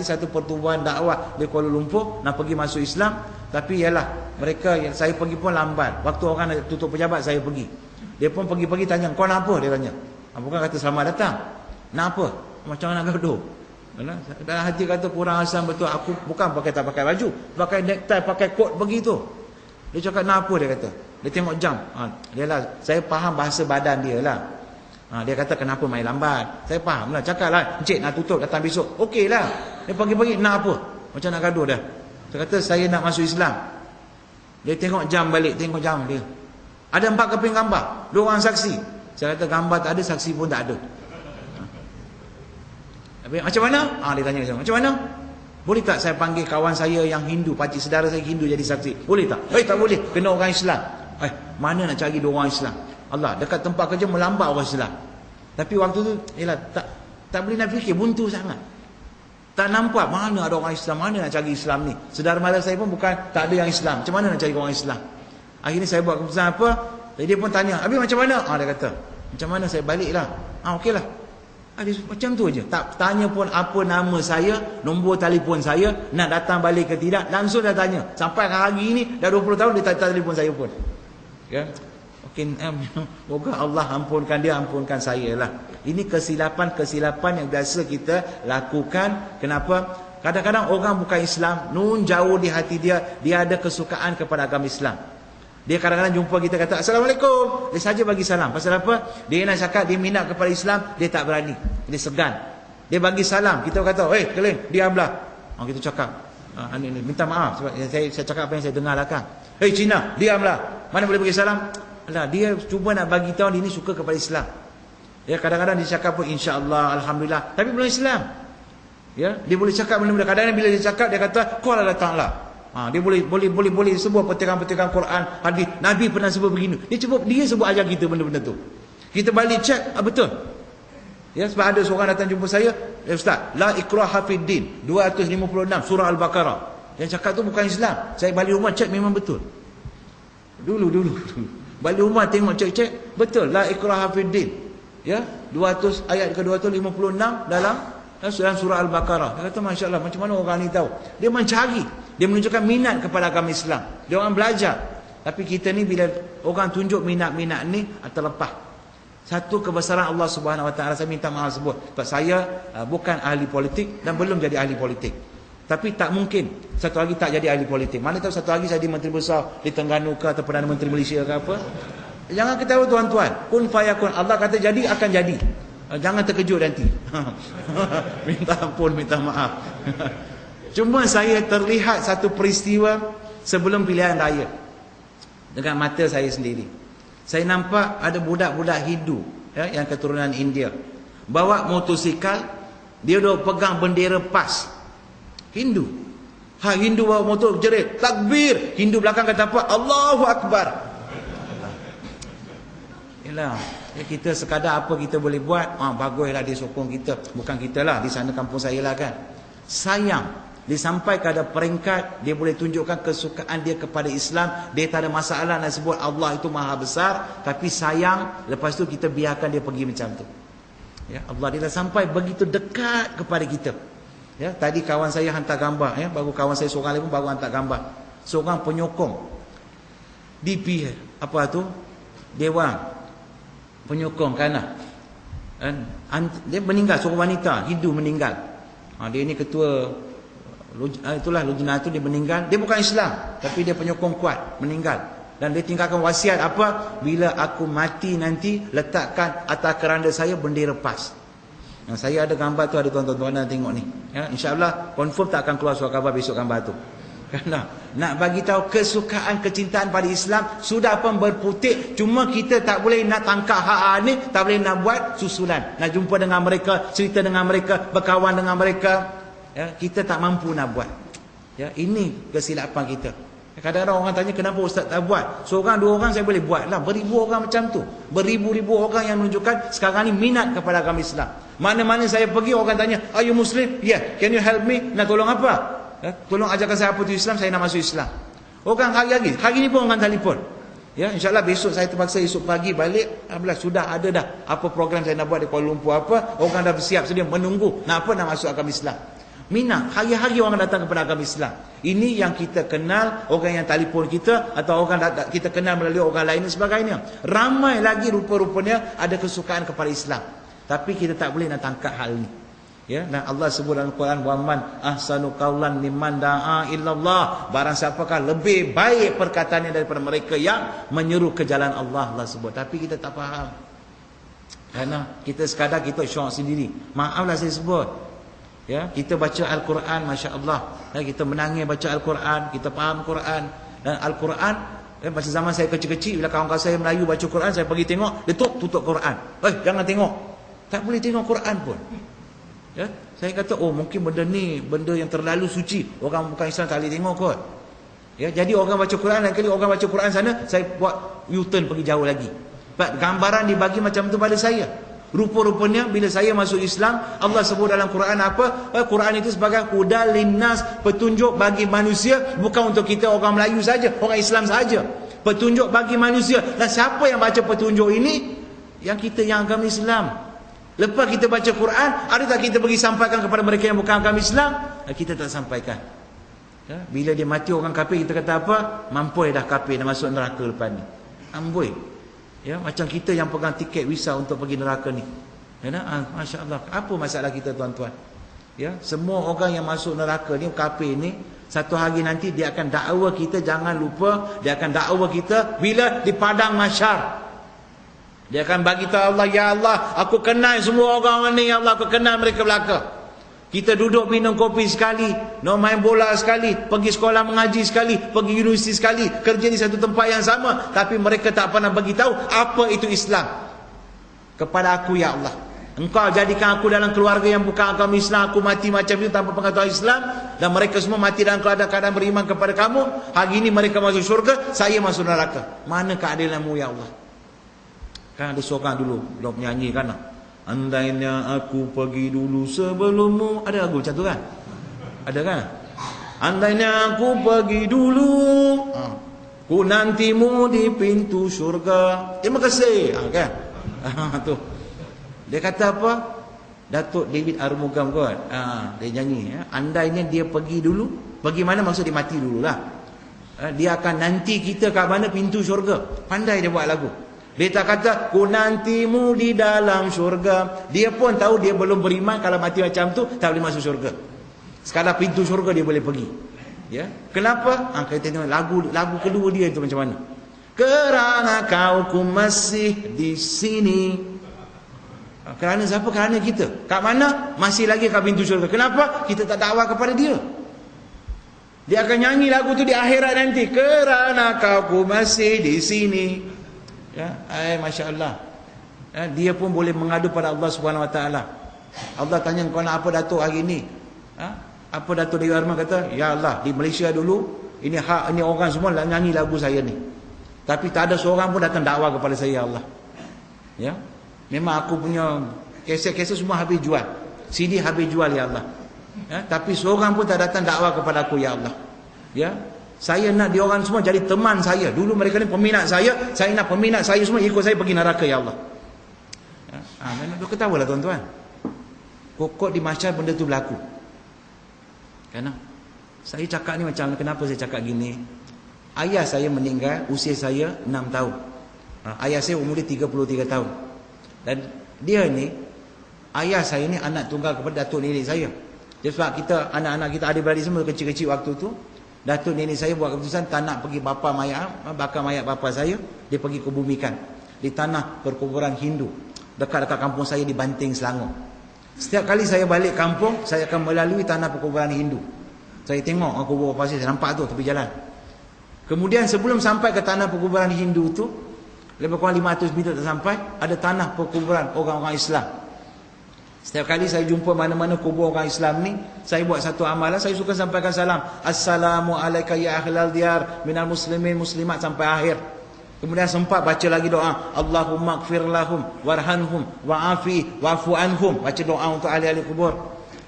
satu pertubuhan dakwah di Kuala Lumpur nak pergi masuk Islam, tapi ialah mereka yang saya pergi pun lambat. Waktu orang nak tutup pejabat saya pergi. Dia pun pergi-pergi tanya, "Kau nak apa?" dia tanya. Bukan kata selamat datang. Nak apa? Macam nak gaduh. Dalam hati kata kurang asam betul. Aku bukan tak pakai baju, pakai necktie, pakai coat begitu. Dia cakap nak apa, dia kata. Dia tengok jam. Dia lah, saya faham bahasa badan dia lah. Dia kata kenapa main lambat. Saya faham lah. Cakap lah, "Encik nak tutup datang besok." Okey lah. Dia pagi-pagi nak apa? Macam nak gaduh dah. Saya kata saya nak masuk Islam. Dia tengok jam balik, tengok jam dia. Ada 4 keping gambar, 2 orang saksi. Saya kata gambar tak ada, saksi pun tak ada. Macam mana? Dia tanya saya, macam mana? Boleh tak saya panggil kawan saya yang Hindu, pakcik saudara saya Hindu jadi saksi? Boleh tak? Tak boleh, kena orang Islam. Mana nak cari 2 orang Islam? Allah, dekat tempat kerja melambat orang Islam. Tapi waktu tu ialah tak boleh nak fikir, buntu sangat. Tak nampak mana ada orang Islam, mana nak cari Islam ni. Saudara mara saya pun bukan tak ada yang Islam. Macam mana nak cari orang Islam? Akhirnya saya buat keputusan apa? Dia pun tanya, "Habis macam mana?" Dia kata, "Macam mana saya baliklah." Okeylah. Macam tu aja. Tak tanya pun apa nama saya, nombor telefon saya, nak datang balik ke tidak, langsung dah tanya. Sampai hari ini dah 20 tahun dia tak telefon saya pun. Ya. Mungkin moga Allah ampunkan dia, ampunkan saya lah. Ini kesilapan-kesilapan yang biasa kita lakukan. Kenapa? Kadang-kadang orang bukan Islam, nun jauh di hati dia, dia ada kesukaan kepada agama Islam. Dia kadang-kadang jumpa kita kata Assalamualaikum, dia saja bagi salam. Pasal apa? Dia nak cakap dia minat kepada Islam, dia tak berani, dia segan. Dia bagi salam, kita kata, Keleng, diamlah. Kita cakap, minta maaf sebab saya cakap apa yang saya dengar belakang. Cina, diamlah. Mana boleh bagi salam? Dia cuba nak bagi tahu dia ni suka kepada Islam. Ya, kadang-kadang dia cakap pun insya-Allah, alhamdulillah, tapi belum Islam. Ya, dia boleh cakap benda-benda. Kadang-kadang bila dia cakap dia kata, "Kau lah datanglah." Dia boleh sebut petikan-petikan Quran, hadis. Nabi pernah sebut begini. Dia sebut ajar kita benda-benda tu. Kita balik cek, betul. Ya, sebab ada seorang datang jumpa saya, "Ustaz, la ikraha fid din, 256 surah Al-Baqarah." Yang cakap tu bukan Islam. Saya balik rumah cek memang betul. Dulu. Balik rumah tengok cek, betul, la ikraha fid din. Ya, 200 ayat ke-256 dalam surah Al-Baqarah. Dia kata, "Masya Allah, macam mana orang ni tahu?" Dia mencari, dia menunjukkan minat kepada agama Islam. Dia orang belajar. Tapi kita ni bila orang tunjuk minat-minat ni terlepas. Satu kebesaran Allah Subhanahu Wa Taala, saya minta maaf sebut. Sebab saya bukan ahli politik dan belum jadi ahli politik. Tapi tak mungkin satu hari tak jadi ahli politik. Mana tahu satu hari saya jadi menteri besar di Terengganu ke atau Perdana Menteri Malaysia ke apa. Jangan ketahui tuan-tuan, kun fayakun. Allah kata jadi akan jadi. Jangan terkejut nanti. Minta ampun, minta maaf. Cuma saya terlihat satu peristiwa sebelum pilihan raya dengan mata saya sendiri. Saya nampak ada budak-budak Hindu, yang keturunan India, bawa motosikal, dia duk pegang bendera PAS. Hindu. Hindu bawa motor jerit, takbir. Hindu belakang kata apa? Allahu Akbar. Yalah, kita sekadar apa kita boleh buat, baguslah dia sokong kita. Bukan kita lah, di sana kampung saya lah kan. Sayang, dia sampai ke ada peringkat dia boleh tunjukkan kesukaan dia kepada Islam. Dia tak ada masalah nak sebut Allah itu maha besar. Tapi sayang, lepas tu kita biarkan dia pergi macam tu. Ya, Allah dia dah sampai begitu dekat kepada kita. Ya, tadi kawan saya hantar gambar, baru kawan saya seorang lagi pun baru hantar gambar. Seorang penyokong DP apa tu? Dewan penyokong kanan. Dia meninggal, seorang wanita Hindu meninggal. Dia ni ketua itulah lujna tu, dia meninggal. Dia bukan Islam, tapi dia penyokong kuat, meninggal. Dan dia tinggalkan wasiat apa? Bila aku mati nanti, letakkan atas keranda saya bendera PAS. Saya ada gambar tu, ada tuan-tuan nak tengok ni. Ya, insya-Allah confirm tak akan keluar surat khabar besok gambar tu. Kerana nak bagi tahu kesukaan, kecintaan pada Islam sudah pun berputik. Cuma kita tak boleh nak tangkap hak ni, tak boleh nak buat susulan. Nak jumpa dengan mereka, cerita dengan mereka, berkawan dengan mereka. Ya, kita tak mampu nak buat. Ya, ini kesilapan kita. Kadang-kadang orang tanya kenapa ustaz tak buat. Seorang dua orang saya boleh buat lah. Beribu orang macam tu. Beribu-ribu orang yang menunjukkan sekarang ni minat kepada agama Islam. Mana-mana saya pergi orang tanya, "Are you Muslim?" "Yeah." "Can you help me?" "Nak tolong apa?" Ya, "Tolong ajarkan saya apa tu Islam, saya nak masuk Islam." Orang hari ni pun orang telefon. Ya, insya-Allah besok saya terpaksa esok pagi balik. Alhamdulillah sudah ada dah apa program saya nak buat di Kuala Lumpur apa. Orang dah bersiap sedia menunggu nak apa, nak masuk agama Islam. Minat. Hari-hari orang datang kepada agama Islam. Ini yang kita kenal, orang yang telefon kita, atau orang kita kenal melalui orang lain dan sebagainya. Ramai lagi rupa-rupanya ada kesukaan kepada Islam. Tapi kita tak boleh nak tangkap hal ini. Ya, dan Allah sebut dalam Quran, wa man ahsanu qawlan mimman da'a illallah. Barang siapakah lebih baik perkataannya daripada mereka yang menyeru ke jalan Allah, Allah sebut. Tapi kita tak faham. Kerana kita sekadar kita syok sendiri. Maaflah saya sebut. Ya, kita baca Al-Quran, masya-Allah. Ya, kita menangis baca Al-Quran, kita faham Quran. Dan Al-Quran, masa zaman saya kecil-kecil, bila kawan-kawan saya Melayu baca Quran, saya pergi tengok, dia tutup Quran. Jangan tengok. Tak boleh tengok Quran pun. Ya, saya kata, oh mungkin benda ni benda yang terlalu suci, orang bukan Islam tak boleh tengok kot. Ya, jadi orang baca Quran, lain kali orang baca Quran sana, saya buat U-turn pergi jauh lagi. Gambaran dibagi macam tu pada saya. Rupa-rupanya bila saya masuk Islam, Allah sebut dalam Quran apa? Quran itu sebagai hudal linnas, petunjuk bagi manusia, bukan untuk kita orang Melayu saja, orang Islam saja. Petunjuk bagi manusia. Dan siapa yang baca petunjuk ini? Yang kita yang agama Islam. Lepas kita baca Quran, ada tak kita pergi sampaikan kepada mereka yang bukan agama Islam? Kita tak sampaikan. Ya? Bila dia mati orang kafir, kita kata apa? Mampui dah kafir, dah masuk neraka lepas ni. Amboi. Ya, macam kita yang pegang tiket visa untuk pergi neraka ni. Ya, Masya Allah. Apa masalah kita tuan-tuan? Ya, semua orang yang masuk neraka ni, kafir ni, satu hari nanti dia akan dakwa kita, jangan lupa, dia akan dakwa kita bila di padang mahsyar. Dia akan bagi tahu Allah, ya Allah, aku kenal semua orang ni, ya Allah, aku kenal mereka belaka. Kita duduk minum kopi sekali, nak main bola sekali, pergi sekolah mengaji sekali, pergi universiti sekali, kerja di satu tempat yang sama, tapi mereka tak pernah bagi tahu apa itu Islam kepada aku, ya Allah. Engkau jadikan aku dalam keluarga yang bukan agama Islam, aku mati macam itu tanpa pengetahuan Islam, dan mereka semua mati dalam keadaan beriman kepada kamu. Hari ini mereka masuk syurga, saya masuk neraka. Mana keadilanmu, ya Allah? Kan ada seorang dulu dia menyanyi kan, andainya aku pergi dulu sebelummu. Ada lagu macam tu kan? Ada kan? Andainya aku pergi dulu, ku nantimu di pintu syurga. Terima kasih. Kan? Tu. Dia kata apa? Datuk David Arumugam kot. Dia nyanyi. Andainya dia pergi dulu. Pergi mana maksud dia mati dululah. Dia akan nanti kita kat mana? Pintu syurga. Pandai dia buat lagu. Dia tak kata, ku nantimu di dalam syurga. Dia pun tahu dia belum beriman, kalau mati macam tu, tak boleh masuk syurga. Sekadar pintu syurga dia boleh pergi. Ya, kenapa? Kita tengok lagu kedua dia itu macam mana. Kerana kau ku masih di sini. Kerana siapa? Kerana kita. Kat mana? Masih lagi kat pintu syurga. Kenapa? Kita tak dakwah kepada dia. Dia akan nyanyi lagu tu di akhirat nanti. Kerana kau ku masih di sini. Ya, Masya Allah. Dia pun boleh mengadu pada Allah Subhanahu Wa Taala. Allah tanya, kau nak apa Datuk hari ni? Apa Datuk Dewi Arman kata? Ya Allah, di Malaysia dulu, ini hak, ini orang semua nyanyi lagu saya ni. Tapi tak ada seorang pun datang dakwah kepada saya, ya Allah. Ya, memang aku punya keset-keset semua habis jual, CD habis jual, ya Allah. Ya, tapi seorang pun tak datang dakwah kepada aku, ya Allah. Ya. Saya nak dia orang semua jadi teman saya. Dulu mereka ni peminat saya nak peminat saya semua ikut saya pergi neraka, ya Allah. Memang dia ketawa lah tuan-tuan. Pokok di mahsyar benda tu berlaku. Kerana saya cakap ni macam, kenapa saya cakap gini? Ayah saya meninggal usia saya 6 tahun. Ayah saya umur dia 33 tahun. Dan dia ni, ayah saya ni anak tunggal kepada datuk nenek saya. Jadi sebab kita, anak-anak kita, adik-beradik semua kecil-kecil waktu tu, datuk nenek saya buat keputusan tak nak pergi bakar mayat bapa saya, dia pergi kebumikan di tanah perkuburan Hindu dekat kampung saya di Banting, Selangor. Setiap kali saya balik kampung, saya akan melalui tanah perkuburan Hindu. Saya tengok kubur pasir, saya nampak tu tepi jalan. Kemudian sebelum sampai ke tanah perkuburan Hindu tu, lebih kurang 500 meter tak sampai, ada tanah perkuburan orang-orang Islam. Setiap kali saya jumpa mana-mana kubur orang Islam ni, saya buat satu amalan, saya suka sampaikan salam. Assalamualaikum ya ahlal diyar minal muslimin muslimat sampai akhir. Kemudian sempat baca lagi doa, Allahumma gfir lahum warhamhum wa'afi wa'fu anhum. Baca doa untuk ahli-ahli kubur.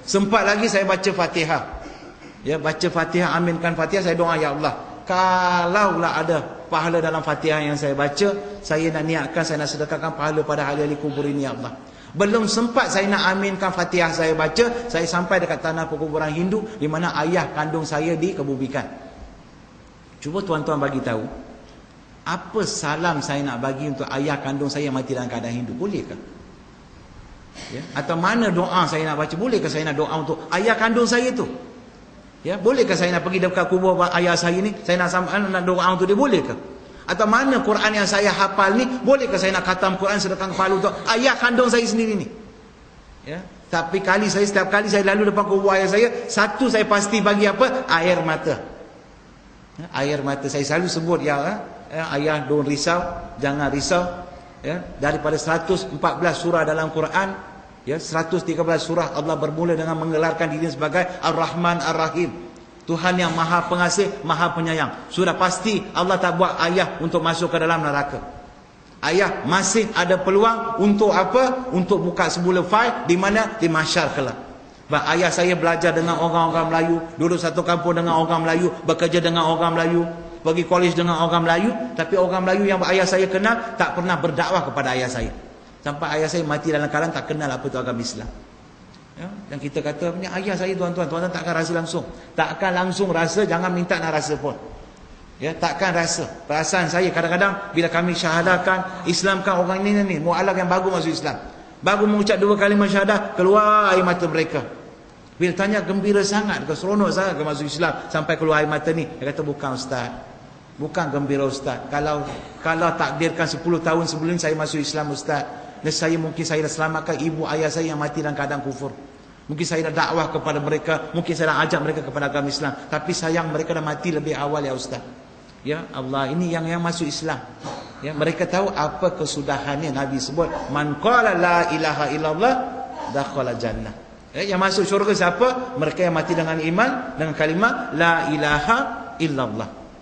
Sempat lagi saya baca Fatihah. Ya, baca Fatihah, aminkan Fatihah, saya doa, ya Allah, kalaulah ada pahala dalam Fatihah yang saya baca, saya nak niatkan, saya nak sedekahkan pahala pada ahli-ahli kubur ini, ya Allah. Belum sempat saya nak aminkan Fatihah saya baca, saya sampai dekat tanah perkuburan Hindu di mana ayah kandung saya dikebumikan. Cuba tuan-tuan bagi tahu, apa salam saya nak bagi untuk ayah kandung saya mati dalam keadaan Hindu? Bolehkah? Ya? Atau mana doa saya nak baca? Bolehkah saya nak doa untuk ayah kandung saya tu? Ya, bolehkah saya nak pergi dekat kubur ayah saya ni, saya nak doa untuk dia? Bolehkah? Atau mana Quran yang saya hafal ni, bolehkah saya nak khatam Quran sedekah kepala untuk ayah kandung saya sendiri ni? Ya, tapi setiap kali saya lalu depan kubur ayah saya, satu saya pasti bagi apa? Air mata. Ya, air mata. Saya selalu sebut ayah don't risau, jangan risau. Ya, daripada 114 surah dalam Quran, ya, 113 surah Allah bermula dengan menggelarkan diri sebagai Ar-Rahman Ar-Rahim. Tuhan yang Maha Pengasih, Maha Penyayang. Sudah pasti Allah tak buat ayah untuk masuk ke dalam neraka. Ayah masih ada peluang untuk apa? Untuk buka sebuah fail di mana? Di mahsyar kelak. Sebab ayah saya belajar dengan orang-orang Melayu, duduk satu kampung dengan orang Melayu, bekerja dengan orang Melayu, pergi kolej dengan orang Melayu, tapi orang Melayu yang ayah saya kenal tak pernah berdakwah kepada ayah saya. Sampai ayah saya mati dalam keadaan tak kenal apa itu agama Islam. Ya, dan kita kata, ayah saya tuan-tuan takkan rasa langsung. Takkan langsung rasa, jangan minta nak rasa pun. Ya, takkan rasa. Perasaan saya kadang-kadang bila kami syahadakan, Islamkan orang ini mu'alaf yang baru masuk Islam. Baru mengucap 2 kalimah syahadah, keluar air mata mereka. Bila tanya, gembira sangat ke, seronok sangat ke masuk Islam sampai keluar air mata ni? Dia kata, bukan ustaz. Bukan gembira ustaz. Kalau takdirkan 10 tahun sebelum saya masuk Islam ustaz, mungkin saya dah selamatkan ibu ayah saya yang mati dalam keadaan kufur. Mungkin saya dah dakwah kepada mereka, mungkin saya dah ajak mereka kepada agama Islam. Tapi sayang mereka dah mati lebih awal ya ustaz. Ya Allah, ini yang masuk Islam. Ya, mereka tahu apa kesudahannya. Nabi sebut, man qala la ilaha illallah dakhala jannah. Ya, yang masuk syurga siapa? Mereka yang mati dengan iman, dengan kalimah la ilaha illallah.